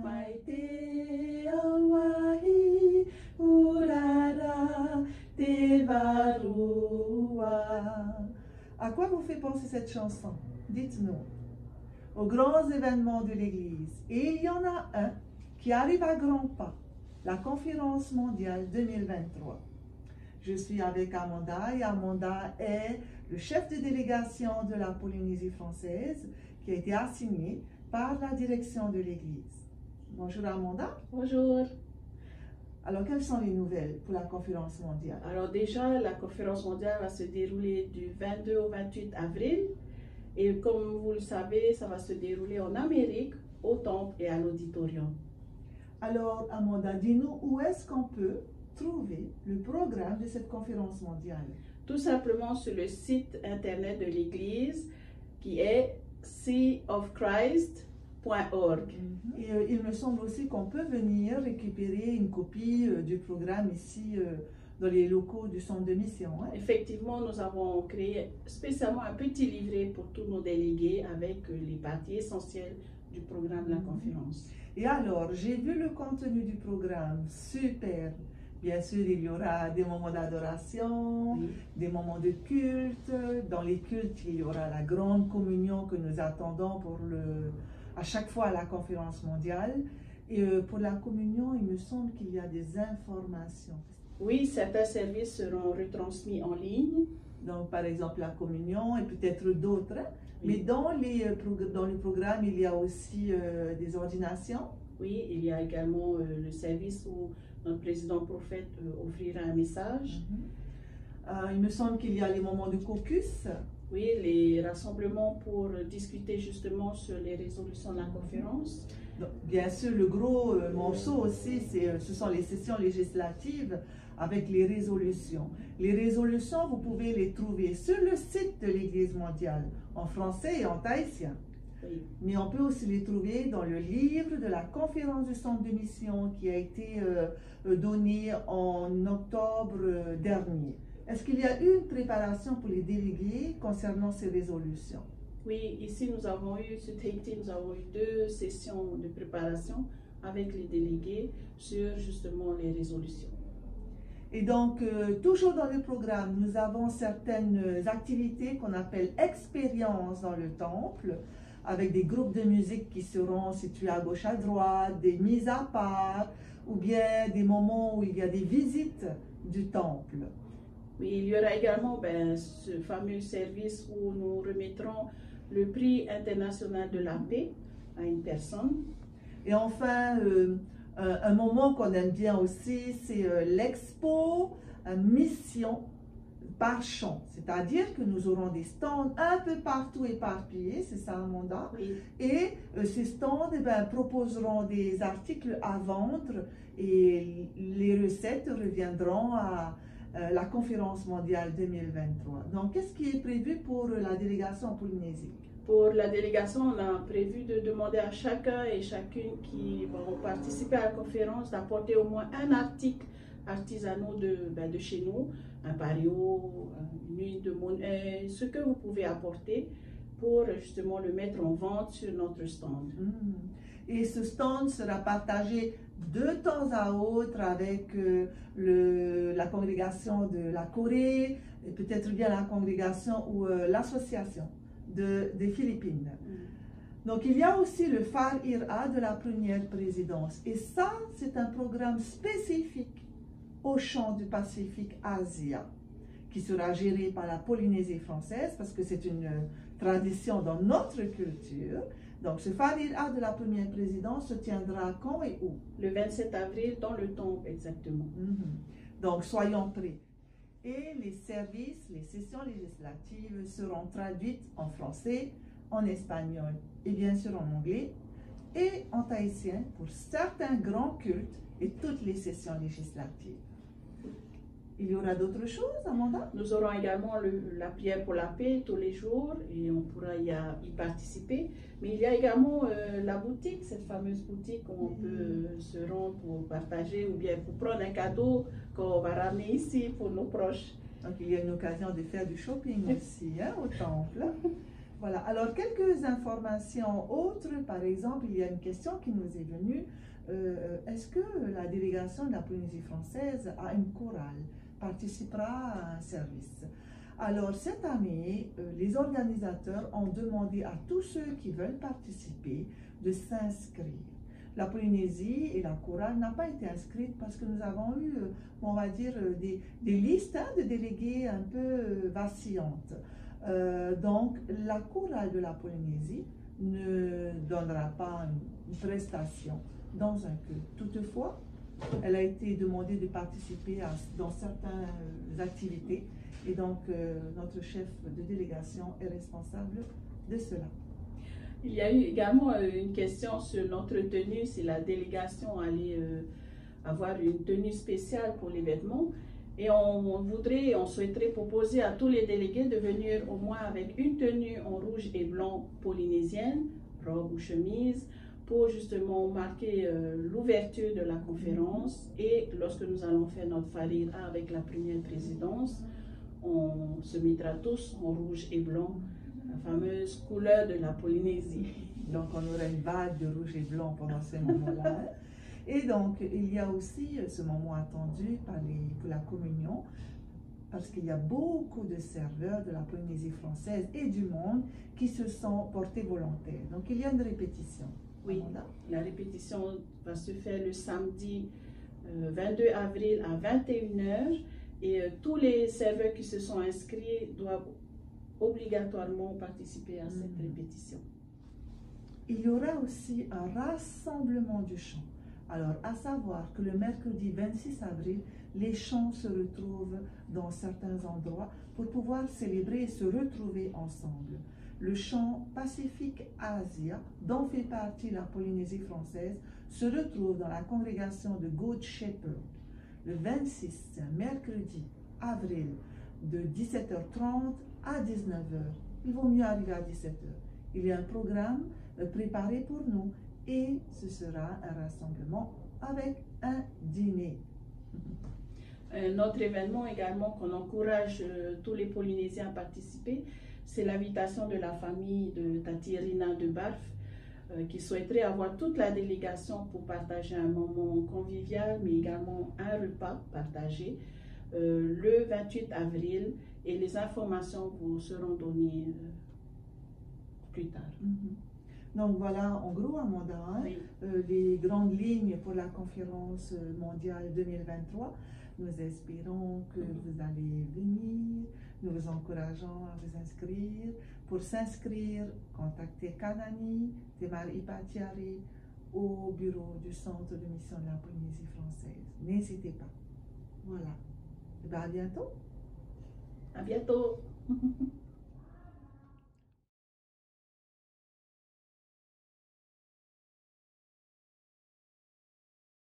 Maite awahi urara te varua. À quoi vous fait penser cette chanson? Dites-nous. Aux grands événements de l'Église. Et il y en a un qui arrive à grands pas, la Conférence mondiale 2023. Je suis avec Amanda et Amanda est le chef de délégation de la Polynésie française qui a été assigné par la direction de l'Église. Bonjour Amanda. Bonjour. Alors, quelles sont les nouvelles pour la conférence mondiale? Alors déjà, la conférence mondiale va se dérouler du 22 au 28 avril. Et comme vous le savez, ça va se dérouler en Amérique, au temple et à l'auditorium. Alors, Amanda, dis-nous où est-ce qu'on peut trouver le programme de cette conférence mondiale? Tout simplement sur le site internet de l'Église qui est seaofchrist.org. Et il me semble aussi qu'on peut venir récupérer une copie du programme ici dans les locaux du centre de mission. Hein? Effectivement, nous avons créé spécialement un petit livret pour tous nos délégués avec les parties essentielles du programme de la conférence. Et alors, j'ai vu le contenu du programme, super. Bien sûr, il y aura des moments d'adoration, des moments de culte. Dans les cultes, il y aura la grande communion que nous attendons à chaque fois à la conférence mondiale. Et pour la communion, il me semble qu'il y a des informations. Oui, certains services seront retransmis en ligne. Donc, par exemple, la communion et peut-être d'autres. Mais dans le programme, il y a aussi des ordinations. Oui, il y a également le service où notre président prophète offrira un message. Il me semble qu'il y a les moments de caucus. Oui, les rassemblements pour discuter justement sur les résolutions de la conférence. Donc, bien sûr, le gros morceau aussi, ce sont les sessions législatives avec les résolutions. Les résolutions, vous pouvez les trouver sur le site de l'Église mondiale, en français et en tahitien. Oui. Mais on peut aussi les trouver dans le livre de la conférence du centre de mission qui a été donné en octobre dernier. Est-ce qu'il y a eu une préparation pour les délégués concernant ces résolutions? Oui, ici nous avons eu, sur Tahiti, nous avons eu 2 sessions de préparation avec les délégués sur justement les résolutions. Et donc, toujours dans le programme, nous avons certaines activités qu'on appelle expériences dans le temple, avec des groupes de musique qui seront situés à gauche à droite, des mises à part, ou bien des moments où il y a des visites du temple. Oui, il y aura également ce fameux service où nous remettrons le prix international de la paix à une personne. Et enfin, un moment qu'on aime bien aussi, c'est l'expo mission par champ. C'est-à-dire que nous aurons des stands un peu partout éparpillés, c'est ça Amanda? Oui. Et ces stands proposeront des articles à vendre et les recettes reviendront à la conférence mondiale 2023. Donc, qu'est-ce qui est prévu pour la délégation en Polynésie? Pour la délégation, on a prévu de demander à chacun et chacune qui vont participer à la conférence d'apporter au moins un article artisanaux de chez nous, un pario, une huile de monnaie, ce que vous pouvez apporter pour justement le mettre en vente sur notre stand. Et ce stand sera partagé de temps à autre avec la congrégation de la Corée, et peut-être bien la congrégation ou l'association des Philippines. Donc il y a aussi le Phare IRA de la première présidence. Et ça, c'est un programme spécifique au champ du Pacifique Asia, qui sera géré par la Polynésie française, parce que c'est une tradition dans notre culture. Donc, ce Phare IRA de la première présidence se tiendra quand et où? Le 27 avril, dans le temple, exactement. Donc, soyons prêts. Et les services, les sessions législatives seront traduites en français, en espagnol et bien sûr en anglais, et en tahitien pour certains grands cultes et toutes les sessions législatives. Il y aura d'autres choses, Amanda? Nous aurons également la prière pour la paix tous les jours et on pourra y participer. Mais il y a également la boutique, cette fameuse boutique où on peut se rendre pour partager ou bien pour prendre un cadeau qu'on va ramener ici pour nos proches. Donc il y a une occasion de faire du shopping aussi hein, au temple. Voilà, alors quelques informations autres, par exemple, il y a une question qui nous est venue. Est-ce que la délégation de la Polynésie française a une chorale, participera à un service? Alors cette année, les organisateurs ont demandé à tous ceux qui veulent participer de s'inscrire. La Polynésie et la chorale n'ont pas été inscrites parce que nous avons eu, on va dire, des listes de délégués un peu vacillantes. Donc, la chorale de la Polynésie ne donnera pas une prestation dans un culte. Toutefois, elle a été demandée de participer dans certaines activités et donc notre chef de délégation est responsable de cela. Il y a eu également une question sur notre tenue, si la délégation allait avoir une tenue spéciale pour les vêtements. Et on souhaiterait proposer à tous les délégués de venir au moins avec une tenue en rouge et blanc polynésienne, robe ou chemise, pour justement marquer l'ouverture de la conférence. Et lorsque nous allons faire notre farira avec la première présidence, on se mettra tous en rouge et blanc, la fameuse couleur de la Polynésie. Donc on aura une vague de rouge et blanc pendant ce moment-là. Et donc, il y a aussi ce moment attendu pour la communion, parce qu'il y a beaucoup de serveurs de la Polynésie française et du monde qui se sont portés volontaires. Donc, il y a une répétition. Oui, la répétition va se faire le samedi 22 avril à 21 h et tous les serveurs qui se sont inscrits doivent obligatoirement participer à cette répétition. Il y aura aussi un rassemblement du chant. Alors, à savoir que le mercredi 26 avril, les chants se retrouvent dans certains endroits pour pouvoir célébrer et se retrouver ensemble. Le chant Pacifique Asia, dont fait partie la Polynésie française, se retrouve dans la congrégation de Good Shepherd. Le 26, mercredi avril, de 17h30 à 19h. Il vaut mieux arriver à 17h. Il y a un programme préparé pour nous. Et ce sera un rassemblement avec un dîner. Un autre événement également qu'on encourage tous les Polynésiens à participer, c'est l'invitation de la famille de Tati Rina de Barf, qui souhaiterait avoir toute la délégation pour partager un moment convivial, mais également un repas partagé le 28 avril. Et les informations vous seront données plus tard. Donc voilà, en gros, Amanda, oui. Les grandes lignes pour la conférence mondiale 2023. Nous espérons que vous allez venir. Nous vous encourageons à vous inscrire. Pour s'inscrire, contactez Kanani, Temar Ipatiari, au bureau du Centre de mission de la Polynésie française. N'hésitez pas. Voilà. Et bien, à bientôt. À bientôt.